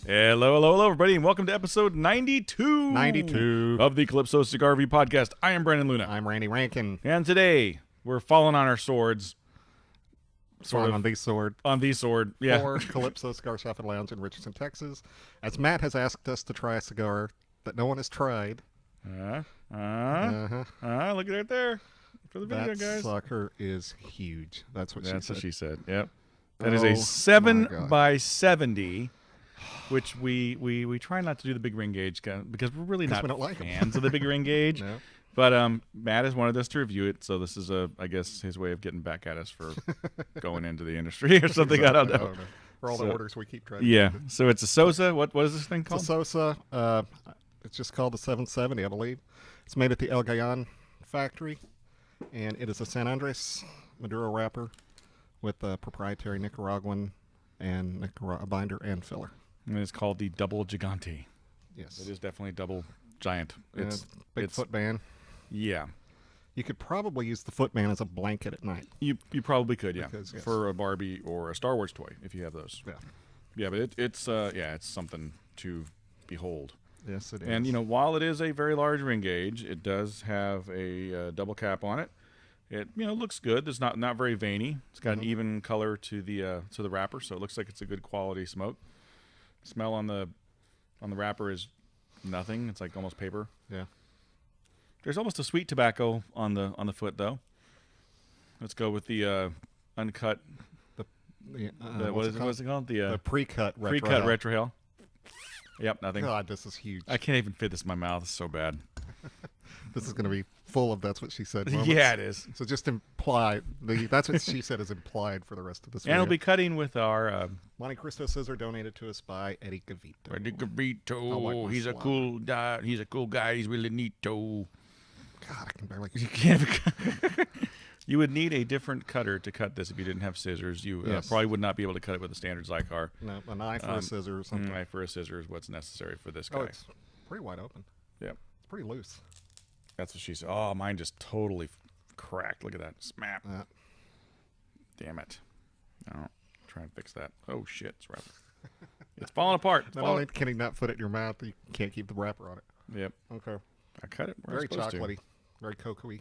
Hello, everybody, and welcome to episode 92 of the Calypso Cigar Review Podcast. I am Brandon Luna. I'm Randy Rankin. And today, we're falling on our swords. On the sword. On the sword, yeah. For Calypso Cigar Shop and Lounge in Richardson, Texas. As Matt has asked us to try a cigar that no one has tried. Look at it right there. For the video, that guys. That sucker is huge. That's what she said. Yep. That is a 7 by 70, which we try not to do the big ring gauge because we're really not fans of the big ring gauge. No. But Matt has wanted us to review it, so this is I guess his way of getting back at us for going into the industry or something. Exactly. I don't know. For all the orders we keep trying. Yeah. So it's a Sosa. What is this thing called? It's a Sosa. It's just called the 770, I believe. It's made at the El Gayan factory, and it is a San Andres Maduro wrapper with a proprietary Nicaraguan and binder and filler. And it's called the Double Gigante. Yes. It is definitely double giant. It's big foot band. Yeah. You could probably use the foot band as a blanket at night. You probably could, yeah. Because, yes. For a Barbie or a Star Wars toy, if you have those. Yeah. Yeah, but it's something to behold. Yes, it is. And, while it is a very large ring gauge, it does have a double cap on it. It, looks good. It's not very veiny. It's got an even color to the wrapper, so it looks like it's a good quality smoke. Smell on the wrapper is nothing. It's like almost paper. Yeah. There's almost a sweet tobacco on the foot, though. Let's go with the uncut. What is it called? The pre-cut retrohale. Pre-cut retrohale. Yep, nothing. God, this is huge. I can't even fit this in my mouth. It's so bad. This is going to be full of that's what she said moments. Yeah, it is. So just imply that's what she said is implied for the rest of this video. And we'll be cutting with our Monte Cristo scissor donated to us by Eddie Gavito. Eddie Gavito. He's a cool guy. He's a cool guy. He's really neato. God, I can barely. You can't. You would need a different cutter to cut this if you didn't have scissors. You probably would not be able to cut it with a standard Zycar. No, a knife or a scissor or something. A knife or a scissor is what's necessary for this guy. Oh, it's pretty wide open. Yep. It's pretty loose. That's what she said. Oh, mine just totally cracked. Look at that. Smap. Damn it. Oh, try and fix that. Oh, shit. It's wrapping. It's falling apart. Not only can he not put it in your mouth, you can't keep the wrapper on it. Yep. Okay. I cut it where very I was supposed chocolatey. to. Very cocoa-y.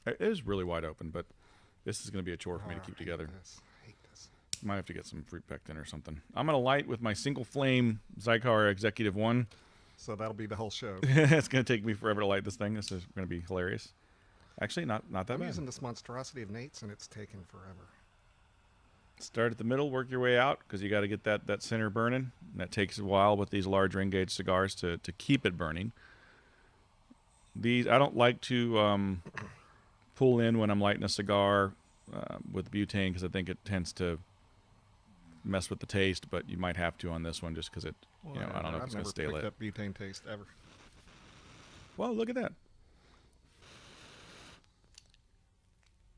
It is really wide open, but this is going to be a chore for me to keep together. I hate this. Might have to get some fruit pectin or something. I'm going to light with my single flame Zycar Executive 1. So that'll be the whole show. It's going to take me forever to light this thing. This is going to be hilarious. Actually, not that bad. I'm using this monstrosity of Nate's, and it's taken forever. Start at the middle, work your way out, because you got to get that center burning. And that takes a while with these large ring gauge cigars to keep it burning. These I don't like to pull in when I'm lighting a cigar with butane because I think it tends to mess with the taste, but you might have to on this one just because it, I don't know if it's going to stay lit. I've never picked up butane taste ever. Well, look at that.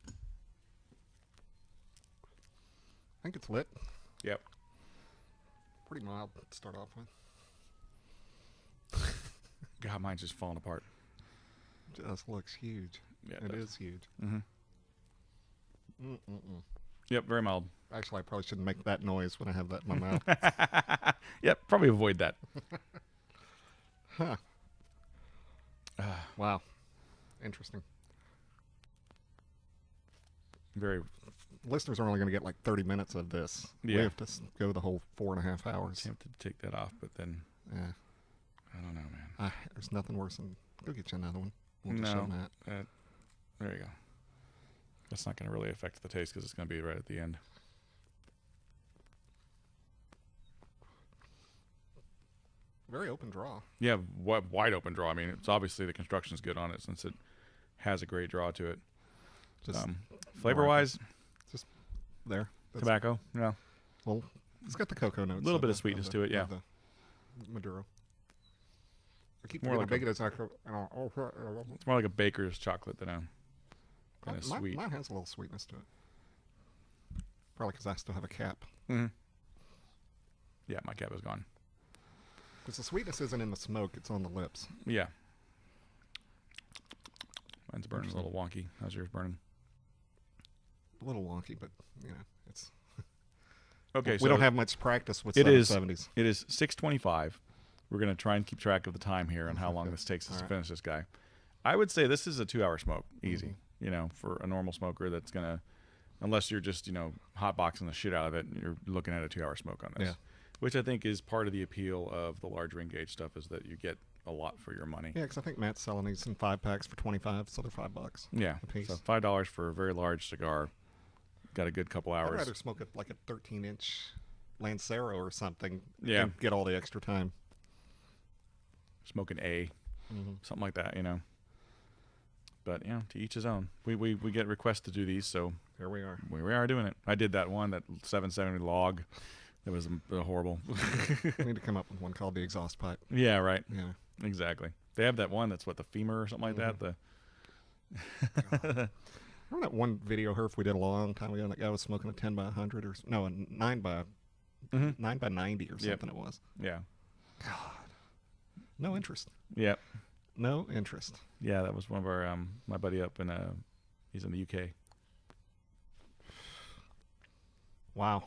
I think it's lit. Yep. Pretty mild to start off with. God, mine's just falling apart. Just looks huge. Yeah, it is huge. Mm-hmm. Yep, very mild. Actually, I probably shouldn't make that noise when I have that in my mouth. Yep, probably avoid that. Huh. Wow. Interesting. Very. Listeners are only going to get like 30 minutes of this. Yeah. We have to go the whole 4.5 hours. Tempted to take that off, but then. Yeah. I don't know, man. There's nothing worse than. Go get you another one. We'll no. just show Matt. There you go. That's not going to really affect the taste because it's going to be right at the end. Very open draw. Yeah, wide open draw. I mean, it's obviously the construction's good on it since it has a great draw to it. Just flavor-wise, just there. Tobacco. Yeah. Well, it's got the cocoa notes. A little bit of sweetness to it. Yeah. The Maduro. I keep more like big as it's more like a baker's chocolate than a sweet. Mine has a little sweetness to it. Probably because I still have a cap. Mm-hmm. Yeah, my cap is gone. Because the sweetness isn't in the smoke; it's on the lips. Yeah. Mine's burning a little wonky. How's yours burning? A little wonky, but it's Okay, we don't have much practice with it 770s. It is 6:25. We're going to try and keep track of the time here and how long this takes us to finish this guy. I would say this is a 2-hour smoke, easy. You know, for a normal smoker that's going to, unless you're just, you know, hotboxing the shit out of it, you're looking at a 2-hour smoke on this. Yeah. Which I think is part of the appeal of the large ring gauge stuff, is that you get a lot for your money. Yeah, because I think Matt's selling these in 5-packs for $25, so they're $5. Yeah, a piece. so $5 for a very large cigar. Got a good couple hours. I'd rather smoke it like a 13-inch Lancero or something. Yeah. And get all the extra time. Smoking something like that, you know. But, you know, to each his own. We get requests to do these, so here we are. We are doing it. I did that 770 log. That was horrible. We need to come up with one called the exhaust pipe. Yeah, right. Yeah. Exactly. They have that one that's what, the femur or something like that? The Remember that one video, Herf, we did a long time ago? That guy was smoking a 10 by 100 or no, a 9 by 90 or something. It was. Yeah. God. No interest. Yep. No interest. Yeah, that was one of our my buddy up in he's in the UK. Wow.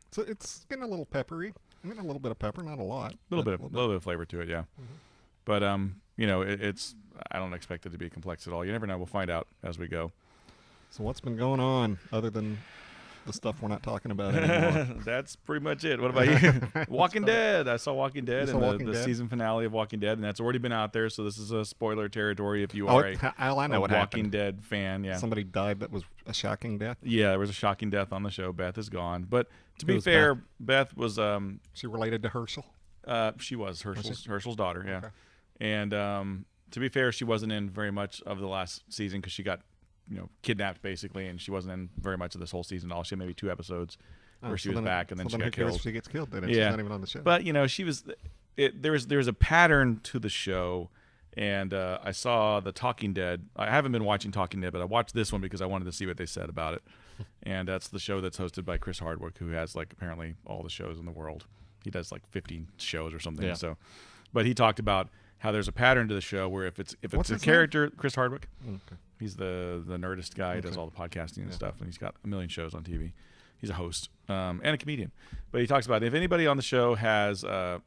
So it's getting a little peppery. I mean, a little bit of pepper, not a lot. A little bit of flavor to it, yeah. But you know, it's I don't expect it to be complex at all. You never know. We'll find out as we go. So what's been going on other than the stuff we're not talking about anymore? That's pretty much it. What about you? Walking Dead. I saw Walking Dead and the season finale of Walking Dead, and that's already been out there. So this is a spoiler territory if you are I know what Walking happened. Dead fan. Yeah, somebody died that was a shocking death. Yeah, there was a shocking death on the show. Beth is gone, but to be fair, Beth was she related to Herschel. She was Herschel's daughter. Yeah, okay. And to be fair, she wasn't in very much of the last season because she got, you know, kidnapped basically, and she wasn't in very much of this whole season at all. She had maybe 2 episodes where she was back, and then she got killed. She gets killed, then she's not even on the show. But you know, she was. There was a pattern to the show, and I saw the Talking Dead. I haven't been watching Talking Dead, but I watched this one because I wanted to see what they said about it. And that's the show that's hosted by Chris Hardwick, who has like apparently all the shows in the world. He does like 15 shows or something. Yeah. So, but he talked about how there's a pattern to the show where if it's a character, Chris Hardwick. Okay. He's the Nerdist guy. He does all the podcasting and stuff, and he's got a million shows on TV. He's a host and a comedian. But he talks about if anybody on the show has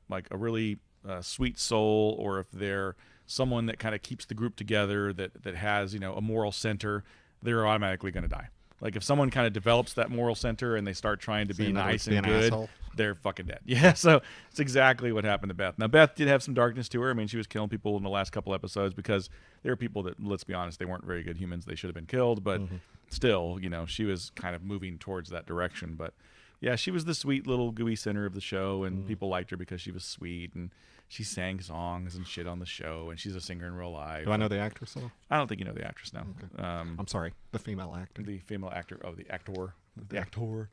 like a really sweet soul, or if they're someone that kind of keeps the group together, that has, you know, a moral center, they're automatically going to die. Like if someone kind of develops that moral center and they start trying to be nice and good, they're fucking dead. Yeah, so it's exactly what happened to Beth. Now, Beth did have some darkness to her. I mean, she was killing people in the last couple episodes because there were people that, let's be honest, they weren't very good humans. They should have been killed, but still, you know, she was kind of moving towards that direction. But yeah, she was the sweet little gooey center of the show, and people liked her because she was sweet, and she sang songs and shit on the show, and she's a singer in real life. Do I know the actress though? I don't think you know the actress now. Okay. I'm sorry, the female actor. The female actor. Oh, the actor. The actor.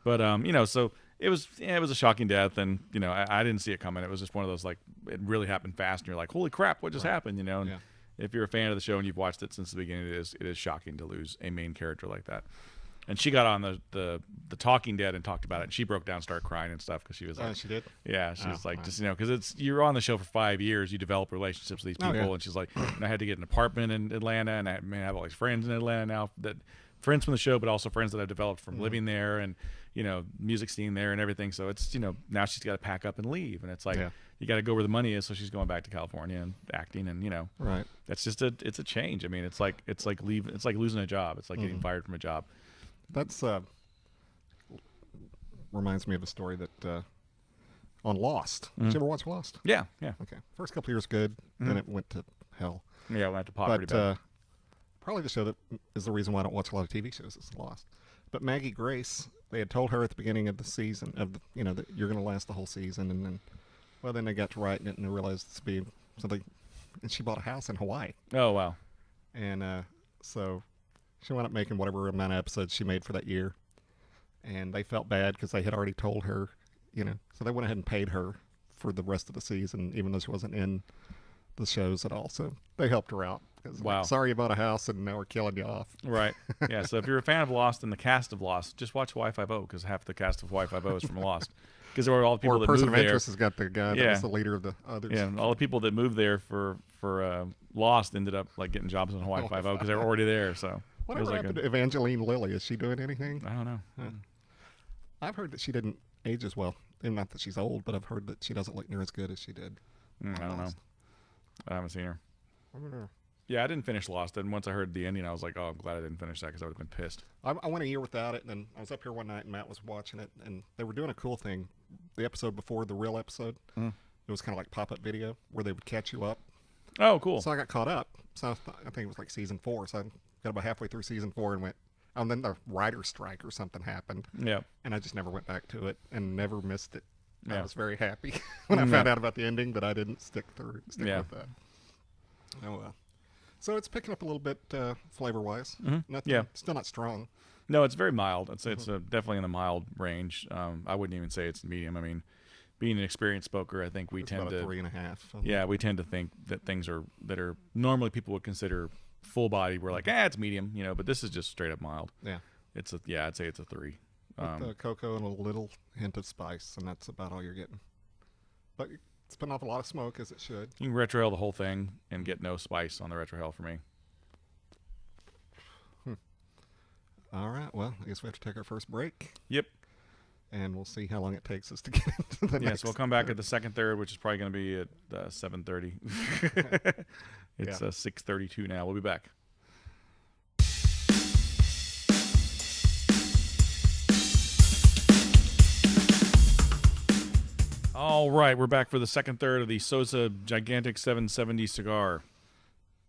But you know, so it was a shocking death, and you know, I didn't see it coming. It was just one of those, like, it really happened fast, and you're like, holy crap, what just happened? You know, and if you're a fan of the show and you've watched it since the beginning, it is shocking to lose a main character like that. And she got on the Talking Dead and talked about it, and she broke down, started crying and stuff because she was like, she did. Yeah, she was like, just, you know, because you're on the show for 5 years, you develop relationships with these people, and she's like, and I had to get an apartment in Atlanta, and I have all these friends in Atlanta now, that friends from the show, but also friends that I've developed from living there, and you know, music scene there and everything. So it's, you know, now she's got to pack up and leave, and it's like you got to go where the money is. So she's going back to California and acting, and you know, that's just it's a change. I mean, it's like losing a job. It's like getting fired from a job. That's reminds me of a story that on Lost. Did you ever watch Lost? Yeah. Okay. First couple years good, then it went to hell. Yeah, it went to pop pretty bad. Probably the show that is the reason why I don't watch a lot of TV shows is Lost. But Maggie Grace, they had told her at the beginning of the season that you're going to last the whole season, and then they got to writing it and they realized this would be something, and she bought a house in Hawaii. Oh wow! And so she wound up making whatever amount of episodes she made for that year, and they felt bad because they had already told her, you know, so they went ahead and paid her for the rest of the season, even though she wasn't in the shows at all. So they helped her out. Wow. Like, sorry you bought a house and now we're killing you off. Right. Yeah. So if you're a fan of Lost and the cast of Lost, just watch Y50, because half the cast of Y50 is from Lost. Because there were all the people that moved there. Person of Interest has got the guy that was the leader of the others. Yeah, and all the people that moved there for Lost ended up like getting jobs in Hawaii 50 because they were already there. So whatever happened to Evangeline Lilly? Is she doing anything? I don't know. I've heard that she didn't age as well. And not that she's old, but I've heard that she doesn't look near as good as she did. I don't know. I haven't seen her. I don't know. Yeah, I didn't finish Lost, and once I heard the ending, I was like, oh, I'm glad I didn't finish that because I would have been pissed. I went a year without it, and then I was up here one night, and Matt was watching it, and they were doing a cool thing. The episode before the real episode, it was kind of like pop-up video where they would catch you up. Oh, cool. So I got caught up. So I think it was like season 4. So I got about halfway through season 4 and went, oh, and then the writer's strike or something happened. Yeah. And I just never went back to it and never missed it. Yeah. I was very happy when I found out about the ending that I didn't stick with that. Oh, well. So it's picking up a little bit flavor-wise. Nothing, Yeah. Still not strong. No, it's very mild. It's definitely in the mild range. I wouldn't even say it's medium. I mean, being an experienced smoker, I think we It's tend about to a 3.5. Yeah, we tend to think that things that are normally people would consider full body. We're like, it's medium, but this is just straight up mild. Yeah. I'd say it's a 3. With cocoa and a little hint of spice, and that's about all you're getting. But it's putting off a lot of smoke, as it should. You can retrohale the whole thing and get no spice on the retrohale for me. All right. Well, I guess we have to take our first break. Yep. And we'll see how long it takes us to get into the next. Yes, we'll come back at the second third, which is probably going to be at 7:30. It's 6:32 now. We'll be back. All right, we're back for the second third of the Sosa Gigantic 770 cigar,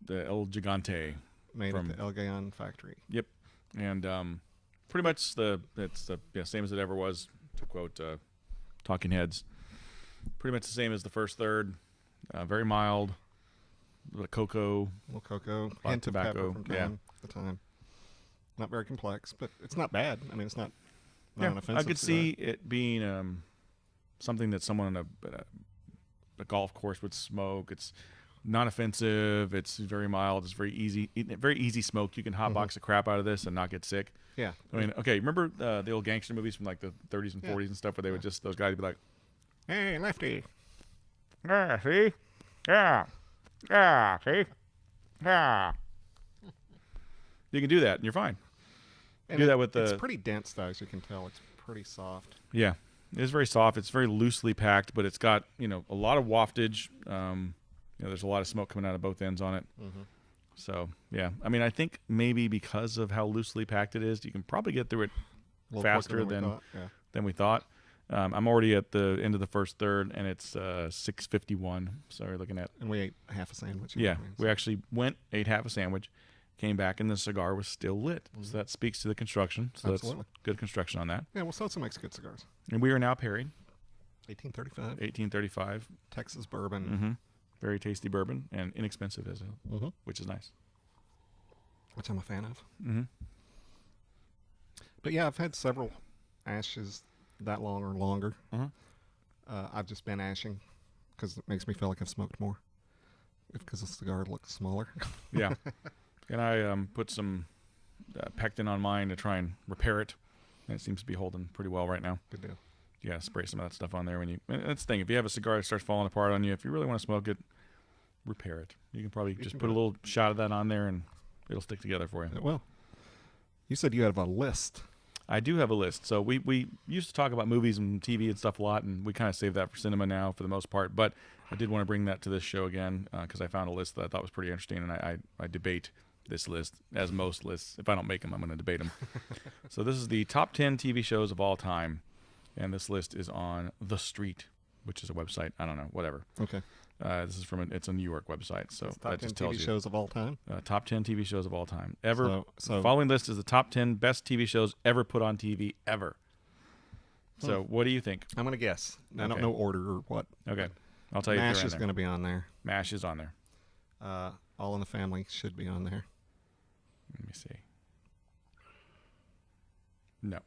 the El Gigante. Made at the El Gigante factory. Yep, and pretty much it's the same as it ever was. To quote Talking Heads, pretty much the same as the first third. Very mild, a little cocoa, hint of tobacco, pepper from time to time. Not very complex, but it's not bad. I mean, it's not an offensive. I could see it being something that someone on a golf course would smoke. It's not offensive. It's very mild. It's very easy smoke. You can hotbox the crap out of this and not get sick. Yeah. I mean, okay, remember the old gangster movies from like the 30s and 40s and stuff where they would just, those guys would be like, hey, lefty. yeah, see? Yeah, see? Yeah. You can do that and you're fine. And do that with it's pretty dense, though, as you can tell. It's pretty soft. Yeah. It is very soft. It's very loosely packed, but it's got, a lot of waftage. There's a lot of smoke coming out of both ends on it. So, yeah. I mean, I think maybe because of how loosely packed it is, you can probably get through it faster than we thought. I'm already at the end of the first third, and it's 6:51. So we're looking at... And we ate half a sandwich. Yeah. We actually ate half a sandwich, came back, and the cigar was still lit. So that speaks to the construction. So Absolutely. that's good construction on that. Yeah, well, Sosa makes good cigars. And we are now pairing 1835. Texas bourbon. Very tasty bourbon and inexpensive, which is nice. Which I'm a fan of. But yeah, I've had several ashes that long or longer. I've just been ashing because it makes me feel like I've smoked more. Because the cigar looks smaller. Yeah. And I put some pectin on mine to try and repair it. And it seems to be holding pretty well right now. Good deal. You gotta spray some of that stuff on there and that's the thing. If you have a cigar that starts falling apart on you, if you really want to smoke it, repair it. You can probably just put a little shot of that on there and it'll stick together for you. Well, you said you have a list. I do have a list. So we used to talk about movies and TV and stuff a lot, and we kind of save that for cinema now for the most part. But I did want to bring that to this show again because I found a list that I thought was pretty interesting, and I debate this list, as most lists. If I don't make them, I'm going to debate them. So this is the top 10 TV shows of all time. And this list is on The Street, which is a website. I don't know, whatever. Okay. This is it's a New York website, so that just tells you. Top 10 TV shows of all time? Top 10 TV shows of all time. Ever. So the following list is the top 10 best TV shows ever put on TV, ever. So what do you think? I'm going to guess. I don't know order or what. Okay. I'll tell you. MASH is going to be on there. MASH is on there. All in the Family should be on there. Let me see. No.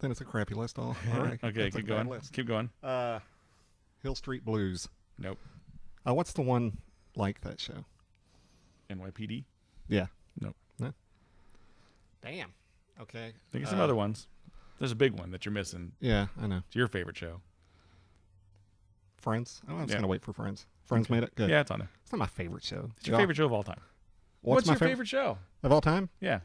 Then it's a crappy list. All right. Okay, keep going. Keep going. Hill Street Blues. Nope. What's the one like that show? NYPD? Yeah. Nope. No. Damn. Okay. Think of some other ones. There's a big one that you're missing. Yeah, I know. It's your favorite show. Friends? I was going to wait for Friends. Friends made it? Good. Yeah, it's on there. It's not my favorite show. It's your favorite show of all time. What's your favorite show? Of all time? Yeah.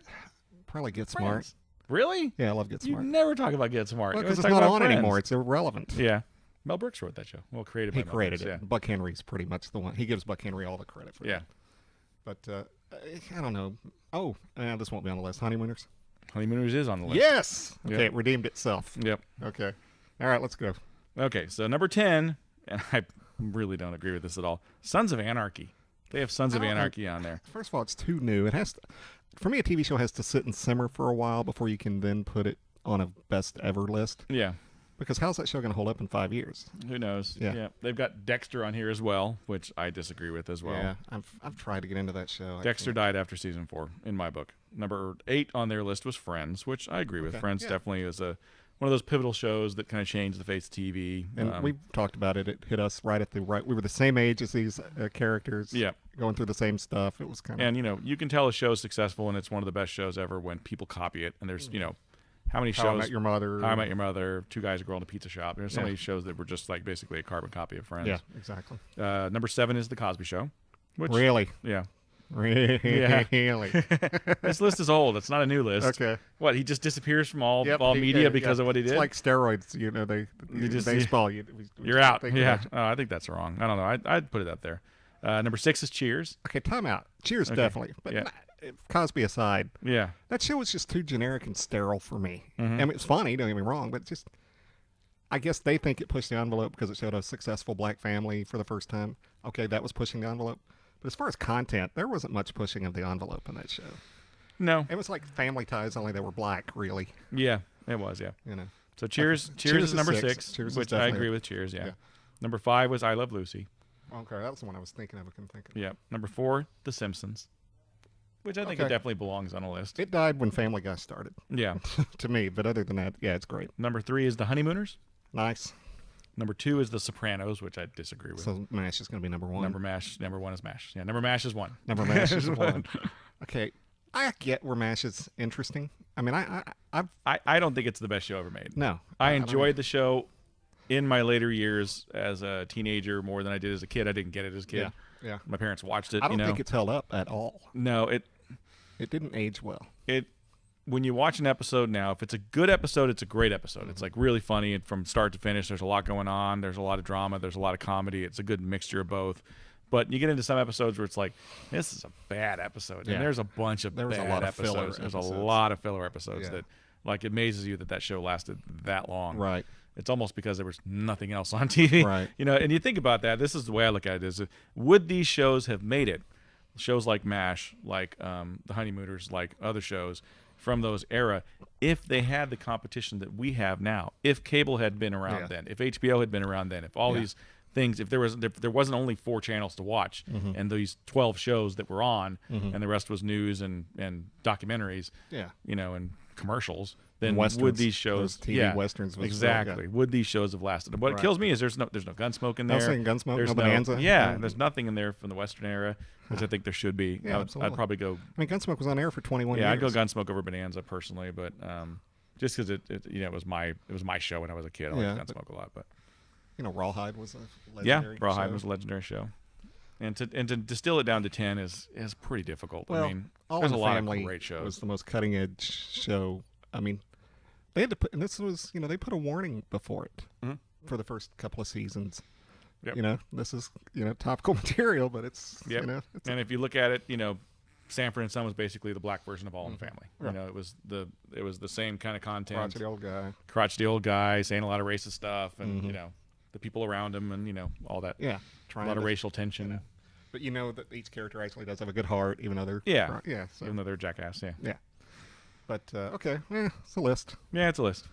Probably Get Friends. Smart. Really? Yeah, I love Get You Smart. never talk about Get Smart. Because You it's always not talk on about Friends. anymore. It's irrelevant. Yeah. Mel Brooks wrote that show. Well, created by He Mel created Brooks, it. Buck Henry's pretty much the one. He gives Buck Henry all the credit for Yeah. that. But I don't know. Oh, this won't be on the list. Honeymooners? Honeymooners is on the list. Yes! Yep. Okay, it redeemed itself. Yep. Okay. All right, let's go. Okay, so number 10, and I really don't agree with this at all, Sons of Anarchy. They have Sons of Anarchy on there. First of all, it's too new. It has to, for me, a TV show has to sit and simmer for a while before you can then put it on a best ever list. Yeah. Because how's that show going to hold up in 5 years? Who knows? Yeah. They've got Dexter on here as well, which I disagree with as well. Yeah, I've tried to get into that show. Dexter died after season 4, in my book. Number 8 on their list was Friends, which I agree with. Okay, Friends yeah. definitely is one of those pivotal shows that kind of changed the face of TV. And we've talked about it. It hit us right at the right. We were the same age as these characters. Yeah. Going through the same stuff. It was kind of. And, you can tell a show's successful and it's one of the best shows ever when people copy it. And there's, how many shows? How I Met Your Mother. How I Met Your Mother, Two Guys, a Girl in a Pizza Shop. There's so Yeah. many shows that were just like basically a carbon copy of Friends. Yeah, exactly. Number 7 is The Cosby Show. Which, Really? Yeah. Really? This list is old. It's not a new list. Okay. What, he just disappears from all Yep, media because of what he did? It's like steroids. Baseball. You're out. think Yeah. about it. Oh, I think that's wrong. I don't know. I'd put it out there. Number 6 is Cheers. Okay, time out. Cheers, Okay, definitely. But yeah. Cosby aside, Yeah. that show was just too generic and sterile for me. Mhm. I mean, it's funny, don't get me wrong, but just, I guess they think it pushed the envelope because it showed a successful black family for the first time. Okay, that was pushing the envelope. But as far as content, there wasn't much pushing of the envelope in that show. No. It was like Family Ties, only they were black, really. Yeah, it was, yeah. You know. So Cheers Okay. Cheers is number 6, Cheers is which I definitely agree a- with Cheers, yeah. yeah. Number 5 was I Love Lucy. Okay, that was the one I was thinking of. I couldn't think of. Yeah. Number 4, The Simpsons, which I think Okay. it definitely belongs on a list. It died when Family Guy started, Yeah. to me. But other than that, yeah, it's great. Number 3 is The Honeymooners. Nice. Number 2 is The Sopranos, which I disagree with. So MASH is going to be number 1. Number 1 is MASH. Yeah, number MASH is 1. Number MASH is 1. Okay, I get where MASH is interesting. I mean, I don't think it's the best show ever made. no. I don't enjoyed the show in my later years as a teenager more than I did as a kid. I didn't get it as a kid. Yeah, yeah. My parents watched it. I don't think it's held up at all. No, It didn't age well. when you watch an episode now, if it's a good episode, it's a great episode. It's like really funny and from start to finish. There's a lot going on. There's a lot of drama. There's a lot of comedy. It's a good mixture of both. But you get into some episodes where it's like, this is a bad episode. Yeah. And there's a bunch of There was a bad lot of filler episodes. There's a episodes. lot of filler episodes Yeah. that like it amazes you that show lasted that long. Right. It's almost because there was nothing else on TV. Right. And you think about that. This is the way I look at it is, would these shows have made it? Shows like MASH, like The Honeymooners, like other shows from those era, if they had the competition that we have now, if cable had been around Yeah. then, if HBO had been around then, if all Yeah. these things, if there wasn't only 4 channels to watch and these 12 shows that were on and the rest was news and documentaries, Yeah. and commercials, then Westerns, would these shows those TV westerns was exactly would these shows have lasted? What Right. kills me is there's no Gunsmoke in I there. was saying Gunsmoke, There's no Bonanza. Yeah, there's nothing in there from the Western era, which I think there should be. Yeah, I'd absolutely. probably go. I mean, Gunsmoke was on air for 21 Yeah, years. I'd go Gunsmoke over Bonanza personally, but just because it was my show when I was a kid. I Yeah, liked Gunsmoke a lot, but Rawhide was a yeah, legendary Rawhide show. was a legendary show. And to distill it down to 10 is pretty difficult. Well, I mean, All there's in a the lot Family of great shows. was the most cutting edge show. I mean, they had to put, and this was, they put a warning before it Mhm. for the first couple of seasons. Yep. This is, topical material, but it's, Yep. it's And if you look at it, Sanford and Son was basically the black version of All in the Family. Right. It was the same kind of content. crotchety old guy. Crotchety old guy saying a lot of racist stuff, and the people around him, and all that. Yeah. A lot of racial tension. But that each character actually does have a good heart, even though they're Yeah. yeah. So, Even though they're jackass, yeah. yeah. But okay, it's a list. Yeah, it's a list.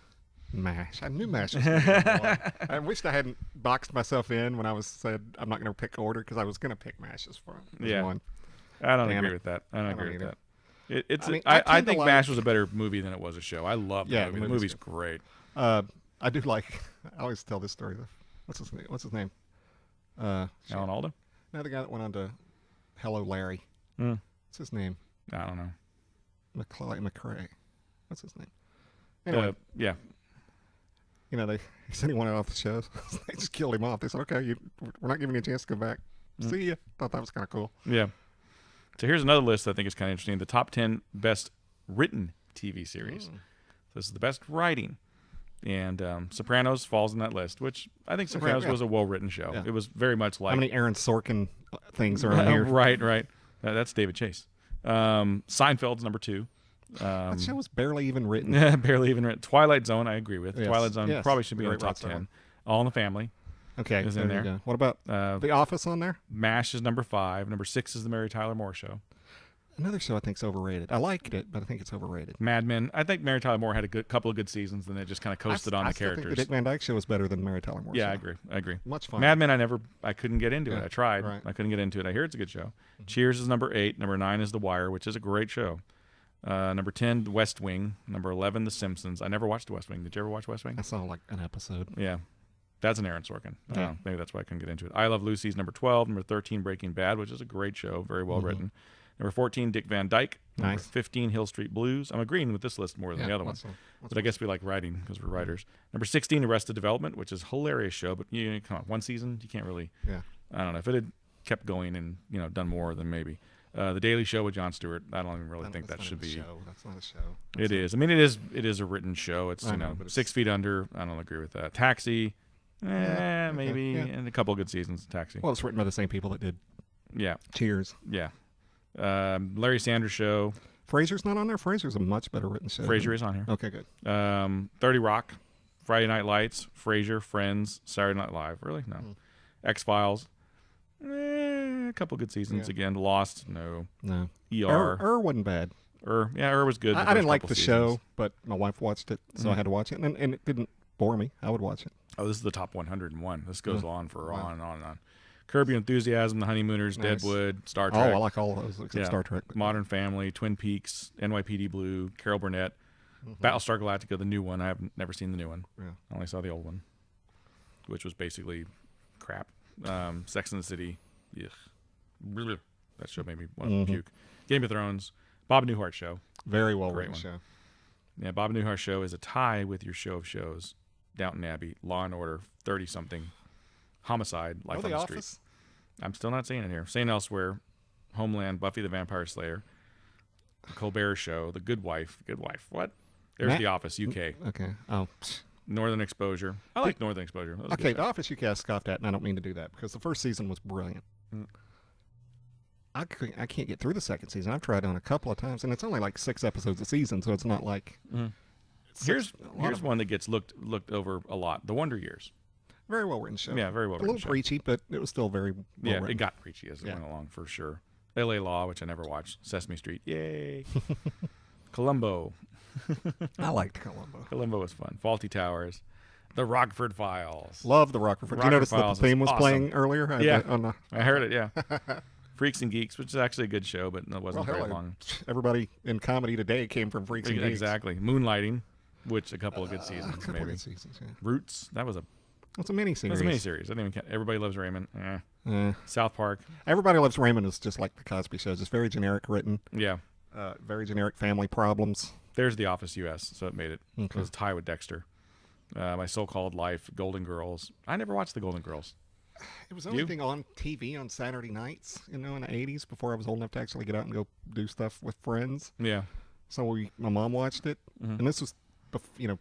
MASH. I knew MASH was going to be number one. I wished I hadn't boxed myself in when I said I'm not going to pick order because I was going to pick MASH as Yeah. one. I don't Damn agree it. with that. I don't agree with either. that. It's. I mean, I tend to think like- MASH was a better movie than it was a show. I love the Yeah, movie. the The movie's movie's good. great. I do like. I always tell this story. What's his name? Alan Alda? Now the guy that went on to Hello Larry. Mm. What's his name? I don't know. McCrae. What's his name? Anyway, Yeah. he said he wanted off the show. They just killed him off. They said, "Okay, we're not giving you a chance to come back. See ya." Thought that was kind of cool. Yeah. So here's another list I think is kind of interesting. The top 10 best written TV series. This is the best writing. And Sopranos falls in that list, which I think Sopranos was a well-written show. Yeah. It was very much like... How many Aaron Sorkin things are on here? Right. That's David Chase. Seinfeld's number 2. That show was barely even written. Barely even written. Twilight Zone, I agree with. Yes. Twilight Zone probably should be in the Great top rock 10. All in the Family Okay, is in there. you go. What about The Office on there? MASH is number 5. Number 6 is the Mary Tyler Moore Show. Another show I think's overrated. I liked it, but I think it's overrated. Mad Men. I think Mary Tyler Moore had a couple of good seasons, and it just kind of coasted on the still characters. think the Dick Van Dyke Show was better than the Mary Tyler Moore Yeah, Show. I agree. Much fun. Mad Men, I couldn't get into it. I tried. Right. I couldn't get into it. I hear it's a good show. Cheers is number 8. Number 9 is The Wire, which is a great show. Number 10, The West Wing. Number 11, The Simpsons. I never watched The West Wing. Did you ever watch West Wing? I saw like an episode. Yeah. That's an Aaron Sorkin. Maybe that's why I couldn't get into it. I Love Lucy's number 12. Number 13, Breaking Bad, which is a great show. Very well written. Number 14, Dick Van Dyke. Number Nice. 15, Hill Street Blues. I'm agreeing with this list more than the other one. But I guess we like writing because we're writers. Number 16, Arrested Development, which is a hilarious show. But come on, one season, you can't really. Yeah. I don't know. If it had kept going and done more, then maybe. The Daily Show with Jon Stewart. I don't even really think that should be. That's not a show. It is. I mean, it is a written show. It's I know, but 6 Feet Under. I don't agree with that. Taxi. Maybe. Yeah. And a couple of good seasons of Taxi. Well, it's written by the same people that did Yeah. Cheers. Yeah. Larry Sanders Show. Frasier's not on there? Frasier's a much better written show. Frasier is on here. Okay, good. 30 Rock. Friday Night Lights. Frasier. Friends. Saturday Night Live. Really? No. X-Files. A couple good seasons again. Lost. No. No. ER. wasn't bad. ER was good. I didn't like the seasons. show, but my wife watched it, so I had to watch it, and it didn't bore me. I would watch it. Oh, this is the top 101. This goes on for on and on and on. Curb Your Enthusiasm, The Honeymooners, Nice. Deadwood, Star Oh, Trek. I like all of those except Star Trek. Modern Family, Twin Peaks, NYPD Blue, Carol Burnett, Battlestar Galactica, the new one. I have never seen the new one. Yeah. I only saw the old one, which was basically crap. Sex and the City. Ugh. That show made me want to puke. Game of Thrones, Bob Newhart Show. Very well Great written one. show. Yeah, Bob Newhart Show is a tie with your show of shows. Downton Abbey, Law and Order, 30-something, Homicide, Life on the Street. Office? I'm still not saying it here. Saying elsewhere, Homeland, Buffy the Vampire Slayer, The Colbert Show, The Good Wife. Good Wife. What? There's The Office, UK. Okay. Oh. Northern Exposure. I like Northern Exposure. That was a Okay, good The show. Office UK I scoffed at, and I don't mean to do that, because the first season was brilliant. I can't get through the second season. I've tried on a couple of times, and it's only like 6 episodes a season, so it's not like... Here's one that gets looked over a lot. The Wonder Years. Very well written show. Yeah, very well A written little show. preachy, but it was still very well Yeah, written. it got preachy as it went along, for sure. L.A. Law, which I never watched. Sesame Street. Yay. Columbo. I liked Columbo. Columbo was fun. Faulty Towers. The Rockford Files. Love the Rockford. Did you notice that the Files theme was awesome. playing earlier? Yeah. I heard it, yeah. Freaks and Geeks, which is actually a good show, but it wasn't very long. Everybody in comedy today came from Freaks and Geeks. Exactly. Moonlighting, which a couple of good seasons, Couple maybe. good seasons, yeah. Roots, that was a It's a miniseries. miniseries. I didn't even count. Everybody Loves Raymond. South Park. Everybody Loves Raymond is just like the Cosby Show. It's very generic written. Yeah. Very generic family problems. There's The Office US, so it made it. Okay. It was a tie with Dexter. My So-Called Life, Golden Girls. I never watched The Golden Girls. It was the only thing on TV on Saturday nights, in the 80s, before I was old enough to actually get out and go do stuff with friends. Yeah. So my mom watched it, and this was,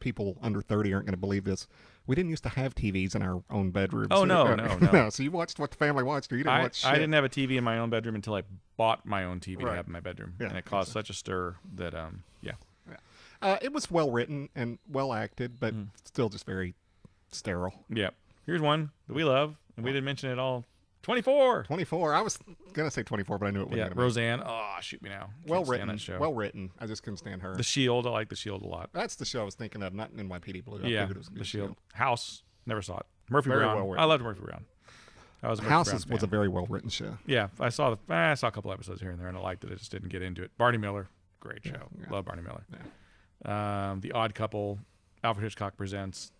people under 30 aren't going to believe this. We didn't used to have TVs in our own bedrooms. Oh, no. So you watched what the family watched, or you didn't watch shit. I didn't have a TV in my own bedroom until I bought my own TV to Right. have in my bedroom. Yeah, and it caused such a stir that, yeah. It was well written and well acted, but still just very sterile. Yeah. Here's one that we love, and we didn't mention it all. 24. 24. I was going to say 24, but I knew it wasn't Yeah, going to be. Roseanne. Oh, shoot me now. Well Can't stand written. that show. Well written. I just couldn't stand her. The Shield. I like The Shield a lot. That's the show I was thinking of, not NYPD Blue. I Yeah, figured it was a good The Shield. show. House. Never saw it. Murphy Very Brown. well written. I loved Murphy Brown. I was a Murphy House Brown was a fan. very well written show. Yeah, I saw a couple episodes here and there, and I liked it. I just didn't get into it. Barney Miller. Great show. Yeah. Love Barney Miller. Yeah. The Odd Couple. Alfred Hitchcock Presents.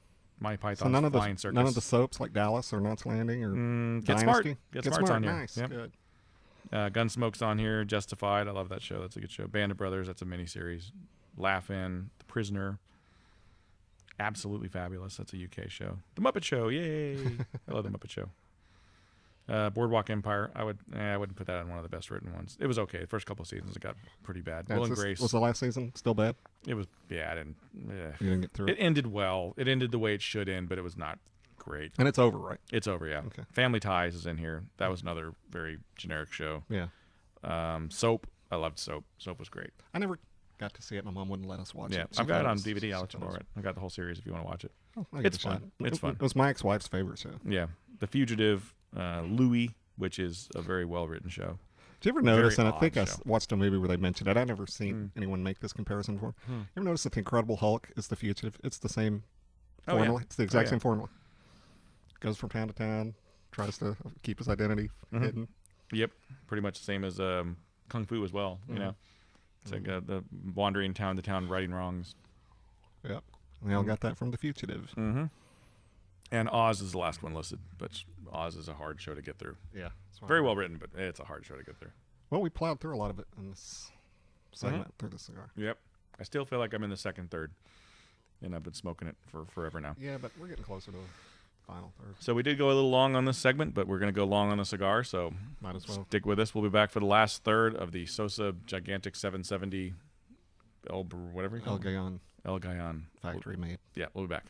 Monty Python's So none of Flying Circus. the soaps like Dallas or Knots Landing or Get Dynasty? Smart. Get Smart's Smart. on here. Nice. Yep. Good. Gunsmoke's on here. Justified. I love that show. That's a good show. Band of Brothers. That's a miniseries. Laugh-In. The Prisoner. Absolutely Fabulous. That's a UK show. The Muppet Show. Yay. I love The Muppet Show. Boardwalk Empire. I wouldn't put that on one of the best written ones. It was okay. The first couple of seasons it got pretty bad. Yeah, Will and Grace was the last season still bad? It was. Yeah, I didn't. You didn't get through It ended well. It ended the way it should end, but it was not great. And it's over, right? It's over. Yeah. Okay. Family Ties is in here. That was another very generic show. Yeah. Soap. I loved Soap. Soap was great. I never got to see it. My mom wouldn't let us watch it. Yeah, I've got it on DVD. I'll let you borrow it. I've got the whole series if you want to watch it. Oh, It's fun. It's fun. It was my ex-wife's favorite show. Yeah. The Fugitive, Louis, which is a very well-written show. Did you ever notice, Very and I think I odd show. watched a movie where they mentioned it. I've never seen anyone make this comparison before. You ever notice that The Incredible Hulk is The Fugitive? It's the same Oh, yeah. formula. It's the exact yeah. same formula. Goes from town to town, tries to keep his identity hidden. Yep. Pretty much the same as Kung Fu as well, you know. It's like the wandering town to town, righting wrongs. Yep. And they all got that from The Fugitive. Mm-hmm. And Oz is the last one listed, but Oz is a hard show to get through. Yeah. Very well written, but it's a hard show to get through. Well, we plowed through a lot of it in this segment through the cigar. Yep. I still feel like I'm in the second third, and I've been smoking it for forever now. Yeah, but we're getting closer to the final third. So we did go a little long on this segment, but we're going to go long on the cigar, so Might as well. stick with us. We'll be back for the last third of the Sosa Gigantic 770 whatever you call it. El Gayan. Factory made. Yeah, we'll be back.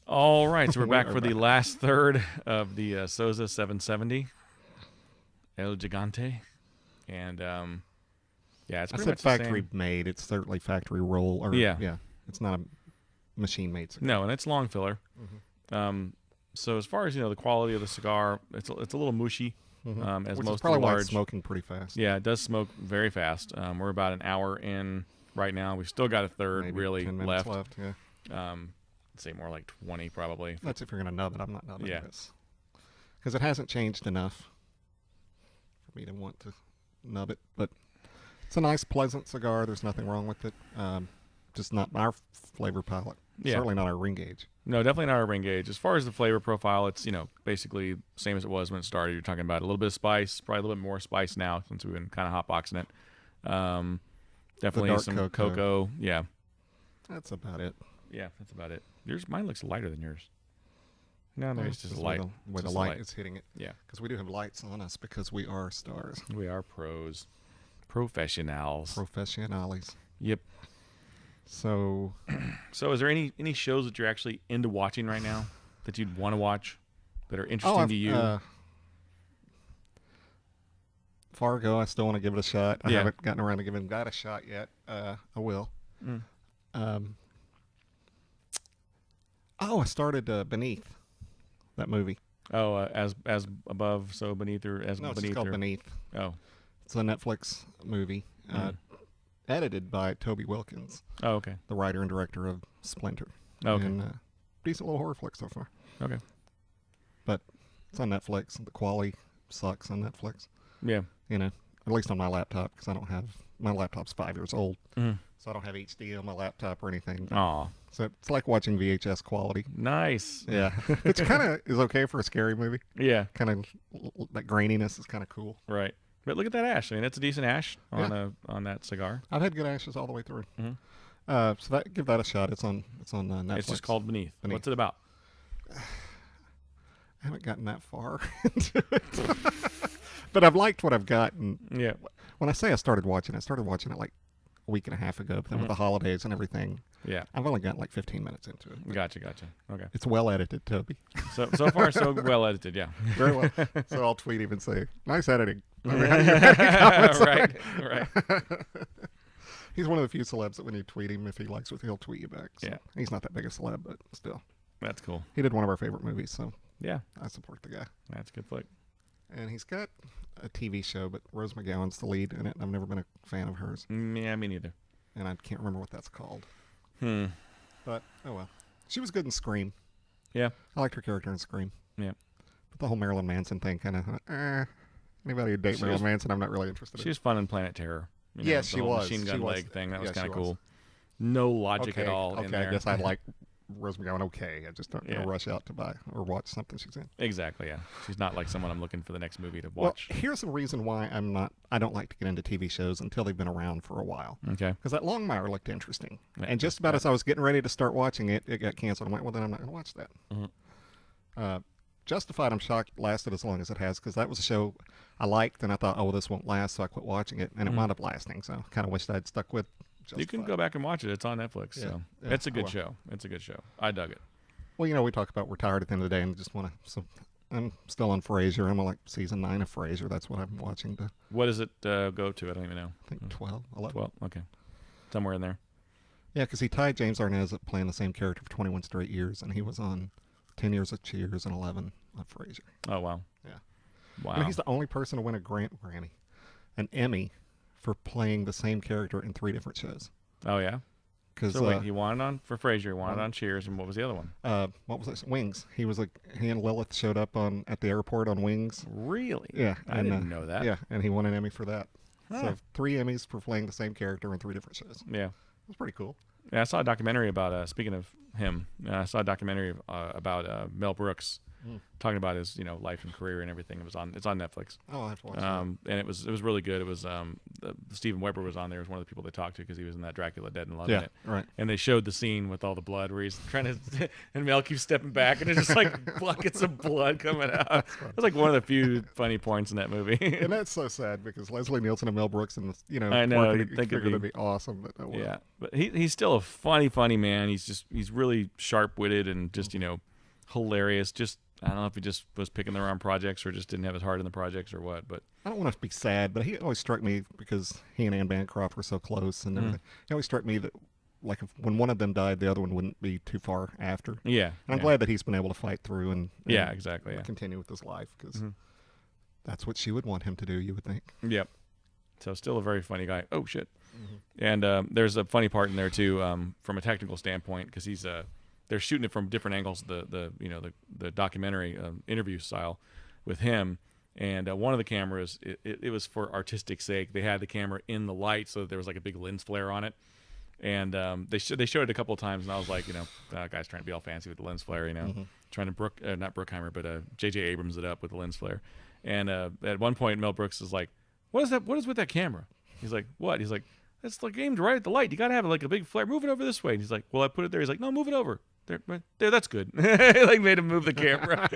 All right, so we're back for the last third of the Sosa 770 El Gigante, and yeah, it's I pretty said much factory the same. made. It's certainly factory roll. Or, Yeah. It's not a machine made cigar. No, and it's long filler. So as far as the quality of the cigar, it's a little mushy, as Which most is of the probably why large. it's smoking pretty fast. Yeah, it does smoke very fast. We're about an hour in right now. We've still got a third Maybe really 10 minutes left. Yeah. I'd say more like 20 probably. That's if you're going to nub it. I'm not nubbing Yeah. this. Because it hasn't changed enough for me to want to nub it. But it's a nice, pleasant cigar. There's nothing wrong with it. Just not our flavor palette. Yeah. Certainly not our ring gauge. No, definitely not our ring gauge. As far as the flavor profile, it's basically same as it was when it started. You're talking about a little bit of spice, probably a little bit more spice now since we've been kind of hotboxing it. Definitely dark some cocoa. cocoa. Yeah, That's about it. yeah, that's about it. Mine looks lighter than yours. No, maybe it's just Just light. where the Just light is hitting it. Yeah, Because we do have lights on us because we are stars. we are pros, professionals. Professionales. Yep. So, So, is there any shows that you're actually into watching right now that you'd want to watch that are interesting to you? Fargo, I still want to give it a shot. I Yeah. haven't gotten around to giving that a shot yet. I will. I started Beneath, that movie. Oh, as above, so beneath, or as No, it's beneath. just called or, Beneath. Oh, It's a Netflix movie, edited by Toby Wilkins, oh, okay, the writer and director of Splinter. Okay. And decent little horror flick so far. okay, But it's on Netflix. The quality sucks on Netflix. yeah. At least on my laptop, because I don't have, my laptop's 5 years old. Mm. So I don't have HD on my laptop or anything. Aw, So it's like watching VHS quality. nice. Yeah. Which kind of is okay for a scary movie. Yeah, Kind of, that graininess is kind of cool. right. But look at that ash. I mean, it's a decent ash on that cigar. I've had good ashes all the way through. Mhm. So give that a shot. It's on Netflix. It's just called Beneath. Beneath. What's it about? I haven't gotten that far into it. But I've liked what I've gotten. Yeah. When I say I started watching it like a week and a half ago. But then with the holidays and everything, Yeah. I've only got like 15 minutes into it. Gotcha. Okay. It's well edited, Toby. So far so well edited. Yeah. Very well. So I'll tweet him and say, nice editing. I mean, how do you comments on it? right. He's one of the few celebs that when you tweet him, if he likes it, he'll tweet you back. So Yeah. He's not that big a celeb, but still. That's cool. He did one of our favorite movies, so Yeah. I support the guy. That's a good flick. And he's got a TV show, but Rose McGowan's the lead in it, and I've never been a fan of hers. Yeah, me neither. And I can't remember what that's called. Hmm. But, oh well. She was good in Scream. Yeah. I liked her character in Scream. Yeah. But the whole Marilyn Manson thing kind of, anybody who date She Marilyn was- Manson, I'm not really interested She in. was fun in Planet Terror. You know, Yes, the she whole was. Machine gun She was. leg thing. That was Yeah, kind she of was. cool. No logic Okay, at all in okay, there. I guess I like Rose McGowan okay. I just don't rush out to buy or watch something she's in. Exactly, yeah. She's not like someone I'm looking for the next movie to Well, watch. here's the reason why I don't like to get into TV shows until they've been around for a while. Okay. Because that Longmire looked interesting. Yeah, and just about as I was getting ready to start watching it, it got canceled. I went, well, then I'm not going to watch that. Mm-hmm. Justified, I'm shocked, lasted as long as it has, because that was a show I liked, and I thought, oh, well, this won't last, so I quit watching it, and it wound up lasting. So I kind of wished I'd stuck with Justified. You can go back and watch it. It's on Netflix. Yeah, So yeah, it's a I good will. show. It's a good show. I dug it. Well, we talk about we're tired at the end of the day and just want to. So I'm still on Frasier. I'm on like season 9 of Frasier. That's what I'm watching. What does it go to? I don't even know. I think 12, 11. 12. Okay. Somewhere in there. Yeah, because he tied James Arnaz up playing the same character for 21 straight years, and he was on 10 years of Cheers and 11 of Frasier. Oh, wow. Yeah. Wow. And he's the only person to win an Emmy for playing the same character in 3 different shows. Oh, yeah? Cause, So wait, he won it on for Frasier, he won it on Cheers, and what was the other one? what was it? Wings. He and Lilith showed up at the airport on Wings. Really? Yeah. I didn't know that. Yeah, and he won an Emmy for that. Huh. So 3 Emmys for playing the same character in 3 different shows. Yeah. That's pretty cool. Yeah, I saw a documentary about, speaking of him, I saw a documentary about Mel Brooks talking about his, life and career and everything. It's on Netflix. Oh, I have to watch that. And it was really good. It was Steven Weber was on there. He was one of the people they talked to because he was in that Dracula Dead and Loving Yeah, it. right. And they showed the scene with all the blood where he's trying to, and Mel keeps stepping back, and it's just like buckets of blood coming out. It's like one of the few funny points in that movie. And that's so sad because Leslie Nielsen and Mel Brooks and I know, working, you'd think figured it'd be awesome, but no. Yeah, but he's still a funny man. He's really sharp witted and just hilarious. Just I don't know if he just was picking the wrong projects or just didn't have his heart in the projects or what. But I don't want to be sad, but he always struck me because he and Anne Bancroft were so close and everything. He always struck me that like when one of them died, the other one wouldn't be too far after. yeah, And I'm glad that he's been able to fight through and yeah, exactly. Yeah. continue with his life because that's what she would want him to do. You would think. Yep. So still a very funny guy. Oh shit. And there's a funny part in there too, from a technical standpoint, because they're shooting it from different angles. The documentary interview style with him, and one of the cameras it was for artistic sake. They had the camera in the light, so that there was like a big lens flare on it. And they showed it a couple of times, and I was like, that guy's trying to be all fancy with the lens flare, trying to not Bruckheimer, but J.J. Abrams it up with the lens flare. And at one point, Mel Brooks is like, "What is that? What is with that camera?" He's like, "What?" He's like, "It's like aimed right at the light. You got to have like a big flare. Move it over this way." And he's like, "Well, I put it there." He's like, "No, move it over there. That's good." Like made him move the camera.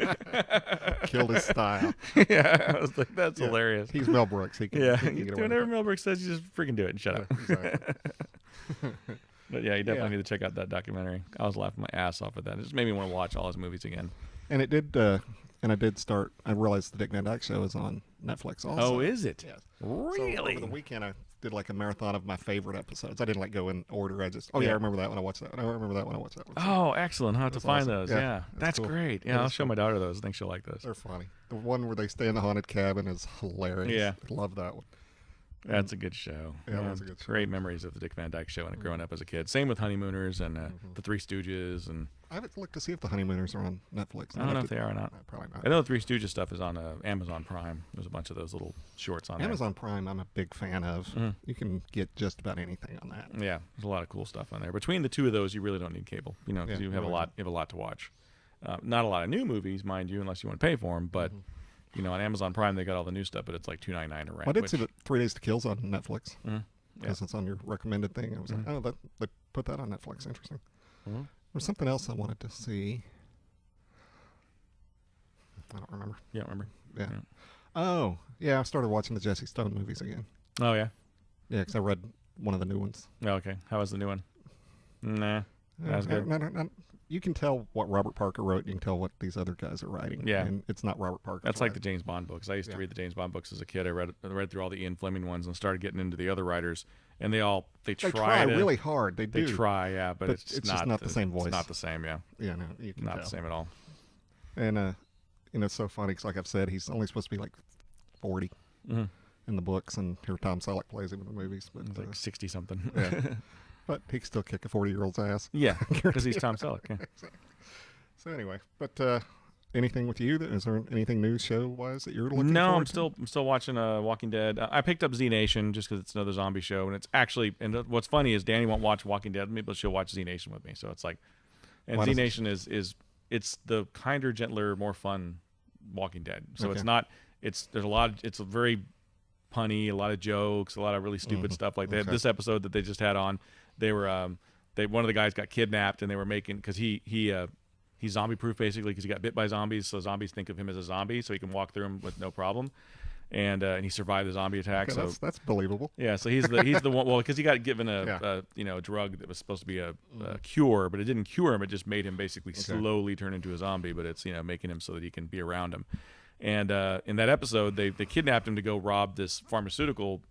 Killed his style. Yeah, I was like, "That's hilarious." He's Mel Brooks. He can, Yeah, he can get away whenever with it. Mel Brooks says, you just freaking do it and shut up. Exactly. But yeah, you definitely need to check out that documentary. I was laughing my ass off at that. It just made me want to watch all his movies again. And it did. And I did start. I realized the Dick Van Dyke Show is on Netflix also. Oh, is it? Yes. Really? So over the weekend, I did like a marathon of my favorite episodes. I didn't like go in order. I just, I remember that when I watched that one. I remember that when I watched that one. So Oh, excellent. I'll have to That's find awesome. those. Yeah, Yeah. That's cool. great. It Yeah, I'll is show cool. my daughter those. I think she'll like those. they're funny. The one where they stay in the haunted cabin is hilarious. Yeah. I love that one. That's a good show. Yeah, that's a good show. Great memories of the Dick Van Dyke Show and growing up as a kid. Same with Honeymooners and the Three Stooges. And I haven't looked to see if the Honeymooners are on Netflix. I don't know if they are or not. Probably not. I know the Three Stooges stuff is on Amazon Prime. There's a bunch of those little shorts on Amazon Prime, I'm a big fan of. You can get just about anything on that. there. Yeah, there's a lot of cool stuff on there. Between the two of those, you really don't need cable, because Yeah, you have really a lot to watch. Not a lot of new movies, mind you, unless you want to pay for them. But on Amazon Prime, they got all the new stuff, but it's like $2.99 to rent. Well, I did see that 3 Days to Kill's on Netflix. Yeah. Because it's on your recommended thing. I was like, oh, they put that on Netflix. Interesting. There's something else I wanted to see. I don't remember. You don't remember? Yeah. Yeah. Oh, yeah. I started watching the Jesse Stone movies again. Oh yeah. Yeah, because I read one of the new ones. Oh, okay. How was the new one? Nah, that was good. No. You can tell what Robert Parker wrote. You can tell what these other guys are writing. Yeah. And it's not Robert Parker. That's like the James Bond books. I used to read the James Bond books as a kid. I read through all the Ian Fleming ones and started getting into the other writers. And they try really hard. They do. They try, yeah, but it's just not the same voice. It's not the same, yeah. Yeah, no, you can Not tell. the same at all. And it's so funny because, like I've said, he's only supposed to be like 40 in the books, and here Tom Selleck plays him in the movies. But It's like 60 something. yeah, but he can still kick a 40-year-old's ass. Yeah, because he's Tom Selleck. Yeah. So anyway, but anything with you? Is there anything new show-wise that you're looking No, forward I'm still watching Walking Dead. I picked up Z Nation just because it's another zombie show, and it's actually. And what's funny is Danny won't watch Walking Dead with me, but she'll watch Z Nation with me. So it's like, And Why Z does it- Nation is it's the kinder, gentler, more fun Walking Dead. So Okay. it's not. There's a lot. It's a very punny, a lot of jokes, a lot of really stupid stuff like that. Okay. This episode that they just had on, they were one of the guys got kidnapped and they were making because he's zombie proof basically because he got bit by zombies, so zombies think of him as a zombie, so he can walk through them with no problem. And he survived the zombie attack. Okay, So that's believable. yeah, so he's the one. Well, because he got given a drug that was supposed to be a cure, but it didn't cure him. It just made him basically slowly turn into a zombie. But it's making him so that he can be around him. And in that episode, they kidnapped him to go rob this pharmaceutical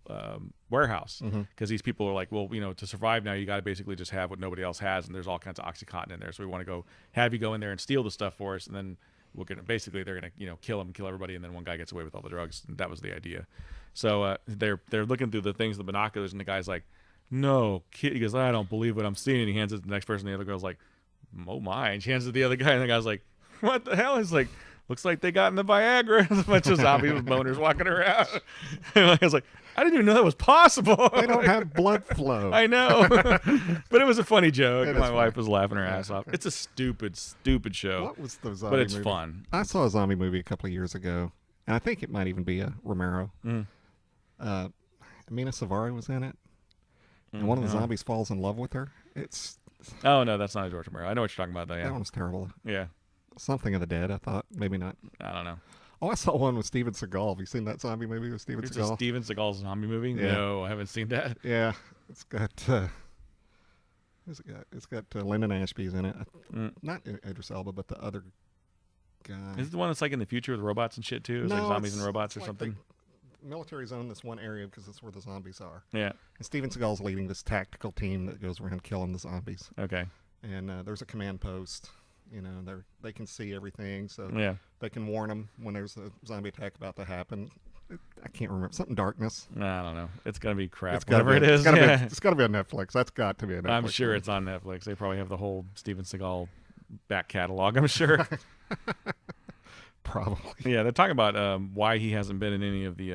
warehouse because these people are like, well, to survive now, you got to basically just have what nobody else has, and there's all kinds of OxyContin in there. So we want to have you go in there and steal the stuff for us, and then they're gonna kill him and kill everybody, and then one guy gets away with all the drugs. And that was the idea. So they're looking through the things, the binoculars, and the guy's like, no, kid. He goes, I don't believe what I'm seeing. And he hands it to the next person. The other girl's like, oh my. And she hands it to the other guy, and the guy's like, what the hell? He's like, looks like they got in the Viagra. There's a bunch of zombies with boners walking around. And I was like, I didn't even know that was possible. They don't have blood flow. I know. But it was a funny joke. It My is wife funny. was laughing her ass off. It's a stupid show. What was the zombie But it's movie? fun. I saw a zombie movie a couple of years ago, and I think it might even be a Romero. Amina Savari was in it, and one of the zombies falls in love with her. Oh, no, that's not a George Romero. I know what you're talking about, though, That yeah. one was terrible. Yeah. Something of the Dead, I thought. Maybe not. I don't know. Oh, I saw one with Steven Seagal. Have you seen that zombie movie with Steven It's a Seagal? Steven Seagal zombie movie? Yeah. No, I haven't seen that. Yeah, it's got who's it got? It's got Lyndon Ashby's in it. Not Idris Elba, but the other guy. Is it the one that's like in the future with robots and shit, too? It's like zombies and robots or like something? The military's own this one area because that's where the zombies are. Yeah. And Steven Seagal's leading this tactical team that goes around killing the zombies. Okay. And there's a command post. They can see everything, so Yeah. they can warn them when there's a zombie attack about to happen. I can't remember. Something darkness. I don't know. It's going to be crap. It's gotta Whatever be, it is. It's got to be on Netflix. That's got to be on Netflix. I'm sure it's on Netflix. They probably have the whole Steven Seagal back catalog, I'm sure. Probably. Yeah, they're talking about why he hasn't been in any of the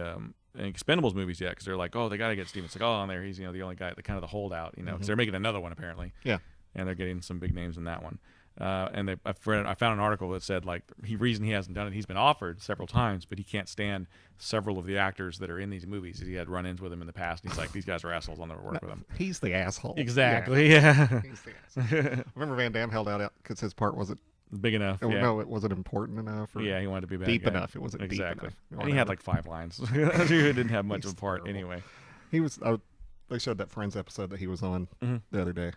Expendables movies yet, because they're like, oh, they got to get Steven Seagal on there. He's the only guy, the kind of the holdout, because they're making another one apparently. Yeah. And they're getting some big names in that one. And I found an article that said like reason he hasn't done it. He's been offered several times, but he can't stand several of the actors that are in these movies. He had run-ins with them in the past. And he's like, these guys are assholes. I'll never work with them. He's the asshole. Exactly. Yeah. He's the asshole. Remember Van Damme held out because his part wasn't. Big enough. Yeah. No, it wasn't important enough. Or Yeah, he wanted to be bad deep guy. enough. It wasn't exactly. deep enough. And he had like 5 lines. He didn't have much of a part terrible. anyway. He was. They showed that Friends episode that he was on the other day.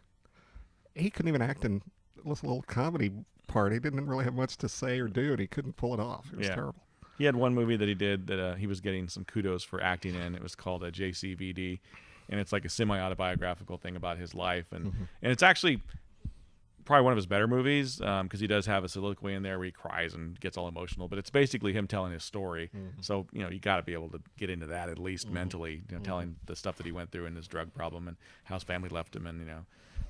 He couldn't even act in this little comedy part. He didn't really have much to say or do, and he couldn't pull it off. It was terrible. He had one movie that he did that he was getting some kudos for acting in. It was called JCVD, and it's like a semi-autobiographical thing about his life, and it's actually probably one of his better movies because he does have a soliloquy in there where he cries and gets all emotional, but it's basically him telling his story. So you got to be able to get into that at least mentally, telling the stuff that he went through and his drug problem and how his family left him, and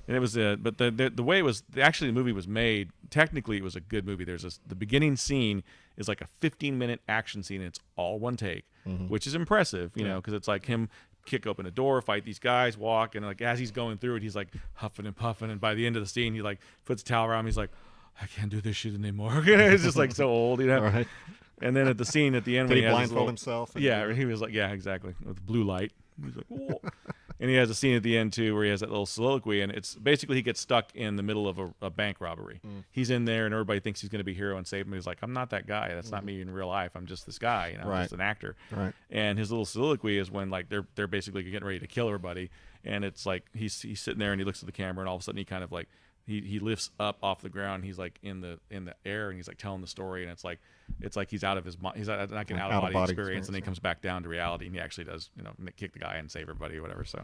and it was but the way it was actually the movie was made, technically it was a good movie. There's the beginning scene is like a 15-minute action scene, and it's all one take, which is impressive, because it's like him kick open a door, fight these guys, walk, and like as he's going through it, he's like huffing and puffing, and by the end of the scene, he like puts a towel around him. He's like, I can't do this shit anymore. It's just like so old, Right. And then at the scene at the end, Did when he has his blindfold little- himself? Yeah, he was like, yeah, exactly, with blue light. He's like, whoa. And he has a scene at the end too where he has that little soliloquy, and it's basically he gets stuck in the middle of a bank robbery. He's in there, and everybody thinks he's going to be a hero and save him. He's like, I'm not that guy. That's not me in real life. I'm just this guy. I'm Right. just an actor. Right. And his little soliloquy is when like they're basically getting ready to kill everybody, and it's like he's sitting there and he looks at the camera, and all of a sudden he kind of like he lifts up off the ground. He's like in the air, and he's like telling the story, and it's like he's out of his mind. He's not getting out of body experience, and then he comes back down to reality, and he actually does kick the guy and save everybody or whatever. So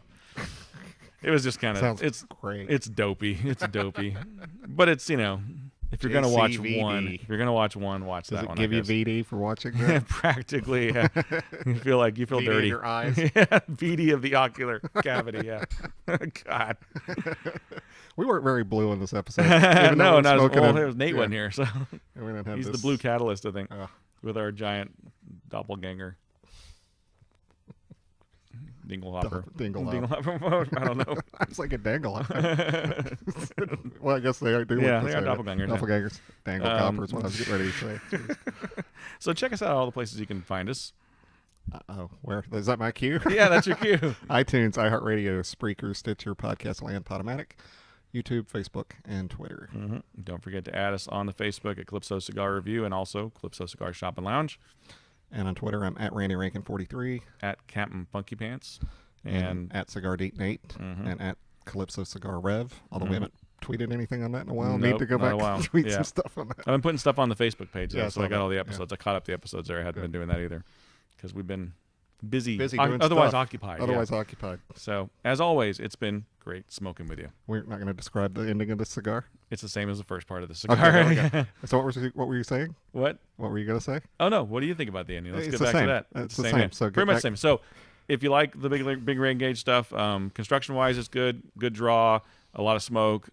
it was just kind of it's great. It's dopey. It's dopey, but it's if you're gonna watch one, watch Does that it one. give I you guess. VD for watching that? Practically, yeah. You feel VD dirty. in your eyes? Yeah, VD of the ocular cavity. Yeah. God. We weren't very blue in this episode. Even though No, we're not as smoking old. a- It was Nate yeah. wasn't here, so And we didn't have he's the this- blue catalyst, I think, Ugh. with our giant doppelganger. Dinglehopper. Dinglehopper. I don't know. I was like a dangle. Well, I guess they do. Yeah, like they are doppelgangers. Doppelgangers. Dangle coppers. What I was getting ready to say. Jeez. So check us out at all the places you can find us. Uh-oh. Where? Is that my cue? Yeah, that's your cue. iTunes, iHeartRadio, Spreaker, Stitcher, Podcast Land, Podomatic, YouTube, Facebook, and Twitter. Mm-hmm. Don't forget to add us on the Facebook at Calypso Cigar Review and also Calypso Cigar Shop and Lounge. And on Twitter, I'm at Randy Rankin 43. At Captain Funky Pants. And at Cigar Deep Nate. Mm-hmm. And at Calypso Cigar Rev. Although we haven't tweeted anything on that in a while. Nope, Need to go back and tweet some stuff on that. I've been putting stuff on the Facebook page, though, Yeah, so I got all the that, episodes. I caught up the episodes there. I hadn't been doing that either because we've been busy doing otherwise stuff. occupied. Otherwise occupied. So, as always, it's been great smoking with you. We're not going to describe the ending of this cigar. It's the same as the first part of the cigar. Okay, there we go. So what were you saying? What? What were you going to say? Oh, no. What do you think about the ending? Let's It's get the back same. to that. It's the same. Yeah. So pretty much the same. So, if you like the big ring gauge stuff, construction-wise, it's good. Good draw. A lot of smoke.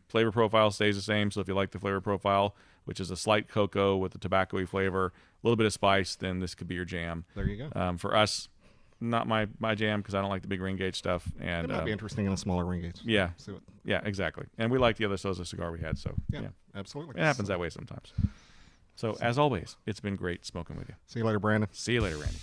Flavor profile stays the same. So, if you like the flavor profile, which is a slight cocoa with a tobacco-y flavor, a little bit of spice, then this could be your jam. There you go. For us, not my jam because I don't like the big ring gauge stuff. And It might be interesting in a smaller ring gauge. Yeah. See what, Yeah, exactly. And we like the other Sosa cigar we had. So, yeah. Absolutely. It happens that way sometimes. So, as always, it's been great smoking with you. See you later, Brandon. See you later, Randy.